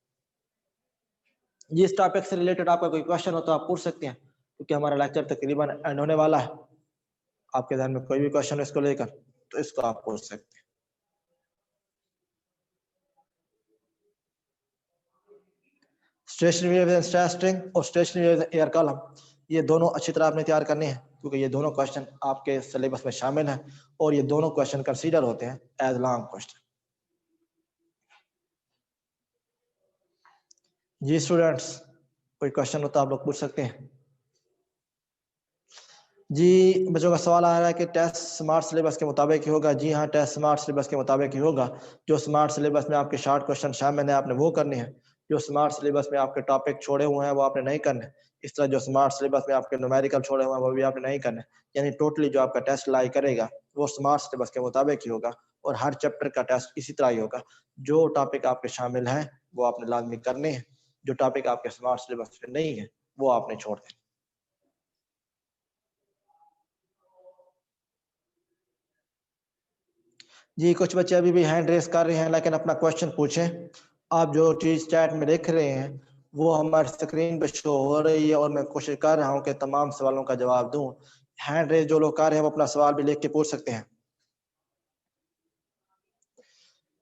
S1: जिस टॉपिक से रिलेटेड आपका कोई क्वेश्चन हो तो आप पूछ सकते हैं, क्योंकि हमारा लेक्चर तकरीबन एंड होने वाला है। आपके ध्यान में कोई भी क्वेश्चन है इसको लेकर तो इसको आप पूछ सकते हैं। स्टेशनरी एविडेंस टेस्टिंग और स्टेशनरी एयर कॉलम, ये दोनों अच्छी तरह आपने तैयार करने हैं, क्योंकि ये दोनों क्वेश्चन आपके सिलेबस में शामिल हैं और ये दोनों क्वेश्चन कंसीडर होते हैं एज लॉन्ग क्वेश्चन। जी स्टूडेंट्स, कोई क्वेश्चन हो तो आप लोग पूछ सकते हैं। जी बच्चों का सवाल आ रहा है कि टेस्ट स्मार्ट सिलेबस के मुताबिक ही होगा। जी हाँ, टेस्ट स्मार्ट सिलेबस के मुताबिक ही होगा। जो स्मार्ट सिलेबस में आपके शॉर्ट क्वेश्चन शामिल है आपने वो करने हैं, जो स्मार्ट सिलेबस में आपके टॉपिक छोड़े हुए हैं वो आपने नहीं करने। इस तरह जो स्मार्ट सिलेबस में आपके न्यूमेरिकल छोड़े हुए हैं वो भी आपने नहीं करने। यानी टोटली जो आपका टेस्ट लाई करेगा वो स्मार्ट सिलेबस के मुताबिक ही होगा, और हर चैप्टर का टेस्ट इसी तरह ही होगा। जो टॉपिक आपके शामिल हैं वो आपने लाजमी करने हैं, जो टॉपिक आपके स्मार्ट सिलेबस में नहीं है वो आपने छोड़ दें। जी कुछ बच्चे अभी भी हैंड रेस कर रहे हैं, लेकिन अपना क्वेश्चन पूछें। आप जो चीज चैट में लिख रहे हैं वो हमारी स्क्रीन पे शो हो रही है और मैं कोशिश कर रहा हूं कि तमाम सवालों का जवाब दूं। हैंड रेस जो लोग कर रहे हैं वो अपना सवाल भी लिख के पूछ सकते हैं।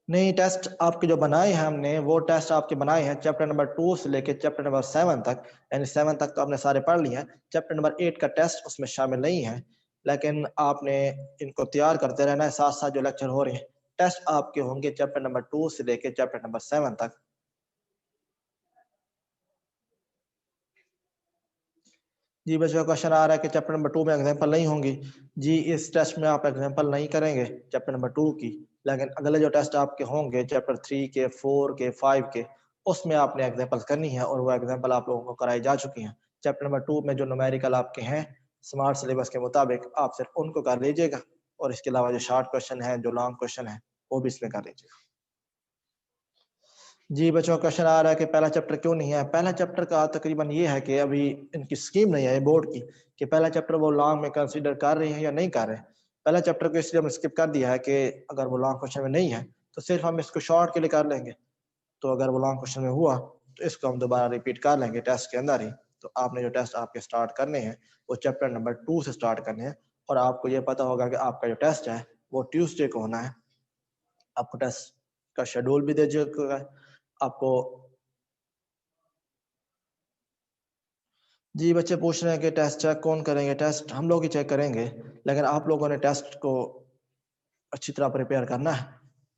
S1: नहीं, टेस्ट आपके जो बनाए हैं हमने वो टेस्ट आपके बनाए हैं चैप्टर नंबर 2 से लेके चैप्टर नंबर 7 तक, यानी 7 तक तो आपने सारे पढ़ लिए हैं। चैप्टर नंबर 8 का टेस्ट उसमें शामिल नहीं है, लेकिन आपने इनको तैयार करते रहना है साथ साथ जो लेक्चर हो रहे हैं। टेस्ट आपके होंगे चैप्टर नंबर 2 से लेके चैप्टर नंबर 7 तक। जी बच्चों, क्वेश्चन आ रहा है कि चैप्टर नंबर 2 में एग्जांपल नहीं होंगी। जी इस टेस्ट में आप एग्जांपल नहीं करेंगे चैप्टर नंबर 2 की, लेकिन अगले जो टेस्ट आपके होंगे चैप्टर 3 के, 4 के, 5 के, उसमें आपने एग्जांपल करनी है और वो एग्जांपल आप लोगों को कराई जा चुकी हैं। चैप्टर नंबर 2 में जो न्यूमेरिकल आपके हैं स्मार्ट सिलेबस के मुताबिक आप सिर्फ उनको कर लीजिएगा, और इसके अलावा जो शॉर्ट क्वेश्चन है, जो लॉन्ग क्वेश्चन है, वो भी इसमें कर लीजिएगा। जी बच्चों, क्वेश्चन आ रहा है कि पहला चैप्टर क्यों नहीं है। पहला चैप्टर का तकरीबन ये है कि अभी इनकी स्कीम नहीं है बोर्ड की कि पहला चैप्टर वो लॉन्ग में कंसीडर कर रहे हैं या नहीं कर रहे हैं। पहला चैप्टर को इसलिए हमने स्किप कर दिया है कि अगर वो लॉन्ग क्वेश्चन में नहीं है तो सिर्फ हम इसको शॉर्ट के लिए कर लेंगे। तो अगर वो लॉन्ग क्वेश्चन में हुआ तो इसको हम दोबारा रिपीट कर लेंगे टेस्ट के अंदर ही। तो आपने जो टेस्ट आपके स्टार्ट करने हैं वो चैप्टर नंबर 2 से स्टार्ट करने हैं, और आपको ये पता होगा कि आपका जो टेस्ट है वो ट्यूसडे को होना है। आपको टेस्ट का शेड्यूल भी दे दिया आपको। जी बच्चे पूछ रहे हैं कि टेस्ट चेक कौन करेंगे। टेस्ट हम लोग ही चेक करेंगे, लेकिन आप लोगों ने टेस्ट को अच्छी तरह प्रिपेयर करना है।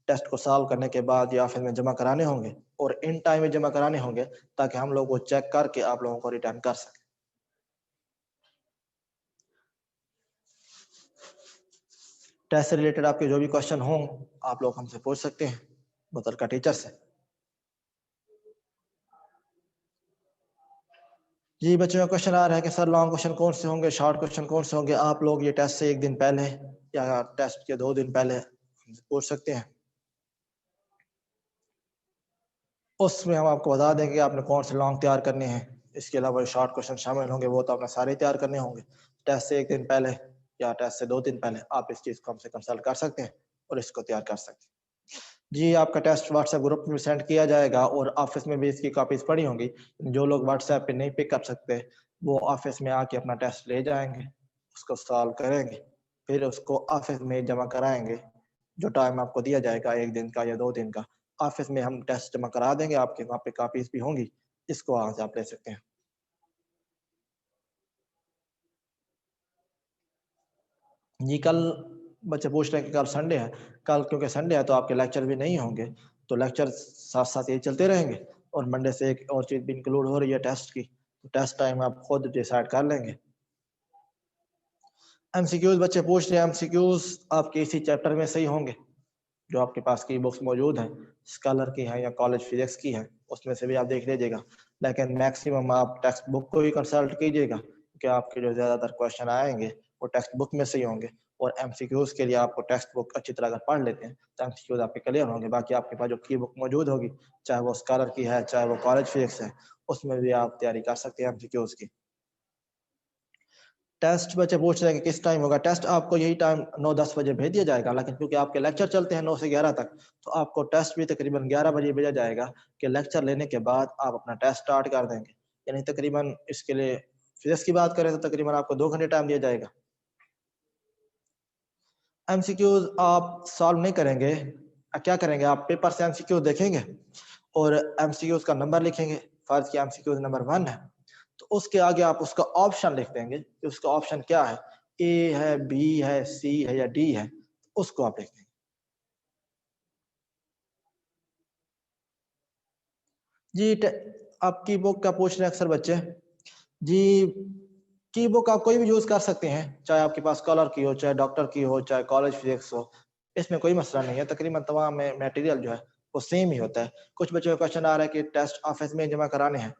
S1: टेस्ट को सॉल्व करने के बाद या फिर में जमा कराने होंगे और इन टाइम में जमा कराने होंगे, ताकि हम लोग वो चेक करके आप लोगों को रिटर्न कर सकें। टेस्ट से रिलेटेड आपके जो भी क्वेश्चन हों आप लोग हमसे पूछ सकते हैं, मुतलका टीचर से। जी बच्चों का क्वेश्चन आ रहा है कि सर लॉन्ग क्वेश्चन कौन से होंगे, शॉर्ट क्वेश्चन कौन से होंगे। आप लोग ये टेस्ट से 1 दिन पहले या टेस्ट के 2 दिन पहले हमसे पूछ सकते हैं। उसमें हम आपको बता देंगे आपने कौन से लॉन्ग तैयार करने हैं। इसके अलावा शॉर्ट क्वेश्चन शामिल होंगे वो तो आपने सारे तैयार करने होंगे। टेस्ट से 1 दिन पहले या टेस्ट से 2 दिन पहले आप इस चीज़ को हमसे कंसल्ट कर सकते हैं और इसको तैयार कर सकते हैं। जी आपका टेस्ट व्हाट्सएप ग्रुप में सेंड किया जाएगा और ऑफिस में भी इसकी कॉपीज पड़ी होंगी। जो लोग व्हाट्सएप पे नहीं पिक कर सकते वो ऑफिस में आके अपना टेस्ट ले जाएंगे, उसको सॉल्व करेंगे, फिर उसको ऑफिस में जमा कराएंगे। जो टाइम आपको दिया जाएगा 1 दिन का या 2 दिन का, ऑफिस में हम टेस्ट जमा करा देंगे, आपके वहाँ पे कॉपीज भी होंगी, इसको वहां से आप ले सकते हैं। जी कल बच्चे पूछ रहे हैं कि कल संडे है, कल क्योंकि संडे है तो आपके लेक्चर भी नहीं होंगे, तो लेक्चर साथ साथ ये चलते रहेंगे। और मंडे से एक और चीज़ भी इंक्लूड हो रही है टेस्ट की, तो टेस्ट टाइम आप खुद डिसाइड कर लेंगे। एमसीक्यूज बच्चे पूछ रहे हैं, एमसीक्यूज आपके इसी चैप्टर में सही होंगे जो आपके पास की बुक्स मौजूद हैं, स्कॉलर की है या कॉलेज फिजिक्स की है, उसमें से भी आप देख लीजिएगा। लेकिन मैक्सिमम आप टेक्स्ट बुक को ही कंसल्ट कीजिएगा, क्योंकि आपके जो ज़्यादातर क्वेश्चन आएंगे वो टेक्स्ट बुक में से ही होंगे। और एमसीक्यूज के लिए आपको टेक्स्ट बुक अच्छी तरह अगर पढ़ लेते हैं तो एमसीक्यूज आपके क्लियर होंगे। बाकी आपके पास जो की बुक मौजूद होगी, चाहे वो स्कॉलर की है चाहे वो कॉलेज फिजिक्स है, उसमें भी आप तैयारी कर सकते हैं एमसीक्यूज की। टेस्ट बच्चे पूछ रहे हैं कि किस टाइम होगा टेस्ट। आपको यही टाइम 9-10 बजे भेज दिया जाएगा, लेकिन क्योंकि आपके लेक्चर चलते हैं 9 से 11 तक, तो आपको टेस्ट भी तकरीबन 11 बजे भेजा जाएगा कि लेक्चर लेने के बाद आप अपना टेस्ट स्टार्ट कर देंगे। यानी तकरीबन इसके लिए फिजिक्स की बात करें तो तकरीबन आपको 2 घंटे टाइम दिया जाएगा। एमसीक्यूज आप सॉल्व नहीं करेंगे, क्या करेंगे आप पेपर से एमसीक्यूज देखेंगे और एमसीक्यूज का नंबर लिखेंगे। फर्ज किया एमसीक्यूज नंबर 1 है, तो उसके आगे आप उसका ऑप्शन लिख देंगे कि उसका ऑप्शन क्या है, ए है, बी है, सी है या डी है, उसको आप लिख देंगे। जी आपकी बुक का पूछ रहे हैं अक्सर बच्चे जी। की बुक आप कोई भी यूज कर सकते हैं, चाहे आपके पास स्कॉलर की हो, चाहे डॉक्टर की हो, चाहे कॉलेज फिजिक्स हो, इसमें कोई मसला नहीं है। तकरीबन तमाम मटेरियल जो है वो सेम ही होता है। कुछ बच्चों का क्वेश्चन आ रहा है कि टेस्ट ऑफिस में जमा कराने हैं।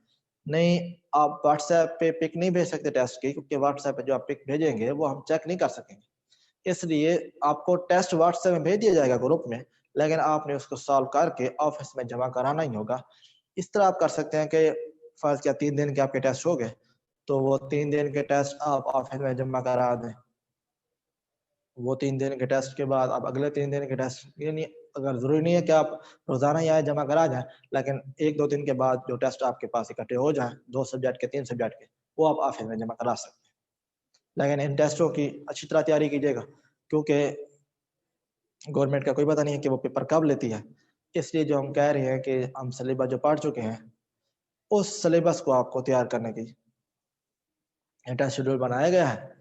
S1: नहीं, आप व्हाट्सएप पे पिक नहीं भेज सकते टेस्ट की, क्योंकि व्हाट्सएप पे जो आप पिक भेजेंगे वो हम चेक नहीं कर सकेंगे। इसलिए आपको टेस्ट व्हाट्सएप में भेज दिया जाएगा ग्रुप में, लेकिन आपने उसको सॉल्व करके ऑफिस में जमा कराना ही होगा। इस तरह आप कर सकते हैं कि फर्ज किया 3 दिन के आपके टेस्ट हो गए, तो वो 3 दिन के टेस्ट आप ऑफिस में जमा करा दें। वो 3 दिन के टेस्ट के बाद आप अगले 3 दिन के टेस्ट, यानी अगर ज़रूरी नहीं है कि आप रोज़ाना ही आए जमा करा जाएँ, लेकिन 1-2 दिन के बाद जो टेस्ट आपके पास इकट्ठे हो जाएँ, 2 सब्जेक्ट के, 3 सब्जेक्ट के, वो आप ऑफिस में जमा करा सकते हैं। लेकिन इन टेस्टों की अच्छी तरह तैयारी कीजिएगा, क्योंकि गवर्नमेंट का कोई पता नहीं है कि वो पेपर कब लेती है। इसलिए जो हम कह रहे हैं कि हम सिलेबस जो पढ़ चुके हैं, उस सिलेबस को आपको तैयार करने की टेस्ट शेड्यूल बनाया गया है।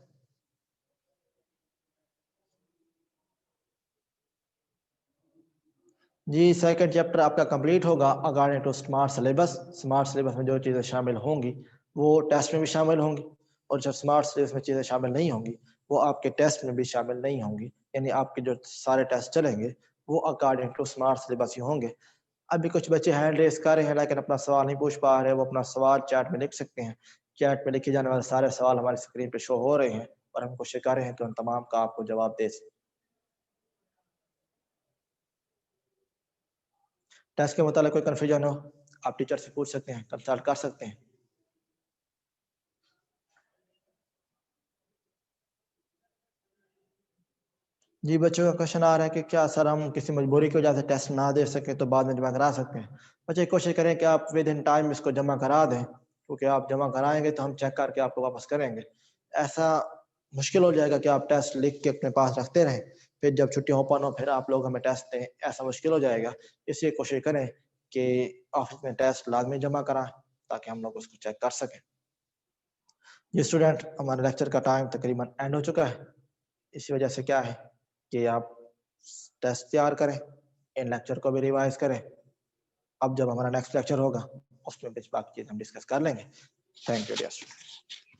S1: जी, सेकंड चैप्टर आपका कंप्लीट होगा according to smart syllabus. Smart syllabus में जो चीज़ें शामिल होंगी वो टेस्ट में भी शामिल होंगी, और जो स्मार्ट सिलेबस में चीज़ें शामिल नहीं होंगी वो आपके टेस्ट में भी शामिल नहीं होंगी। यानी आपके जो सारे टेस्ट चलेंगे वो अकॉर्डिंग टू स्मार्ट सिलेबस ही होंगे। अभी कुछ बच्चे हैंड रेस कर रहे हैं लेकिन अपना सवाल नहीं पूछ पा रहे, वो अपना सवाल चैट में लिख सकते हैं। चैट में लिखे जाने वाले सारे सवाल हमारी स्क्रीन पे शो हो रहे हैं और हम कोशिश कर रहे हैं कि उन तमाम का आपको जवाब दे सकें। टेस्ट के मुताबिक कोई कन्फ्यूजन हो, आप टीचर से पूछ सकते हैं, कंसल्ट कर सकते हैं। जी, बच्चों का क्वेश्चन आ रहा है कि क्या सर हम किसी मजबूरी की वजह से टेस्ट ना दे सकें तो बाद में जमा करा सकते हैं? बच्चे कोशिश करें कि आप विद इन टाइम इसको जमा करा दें, क्योंकि आप जमा कराएँगे तो हम चेक करके आपको वापस करेंगे। ऐसा मुश्किल हो जाएगा कि आप टेस्ट लिख के अपने पास रखते रहें, फिर जब छुट्टी ओपन हो फिर आप लोग हमें टेस्ट दें, ऐसा मुश्किल हो जाएगा। इसलिए कोशिश करें कि ऑफिस में टेस्ट लाज़मी जमा कराएँ, ताकि हम लोग उसको चेक कर सकें। जी स्टूडेंट, हमारे लेक्चर का टाइम तकरीबन एंड हो चुका है। इसी वजह से क्या है कि आप टेस्ट तैयार करें, इन लेक्चर को भी रिवाइज करें। अब जब हमारा नेक्स्ट लेक्चर होगा उसमें बाकी चीज़ हम डिस्कस कर लेंगे। Thank you dear student.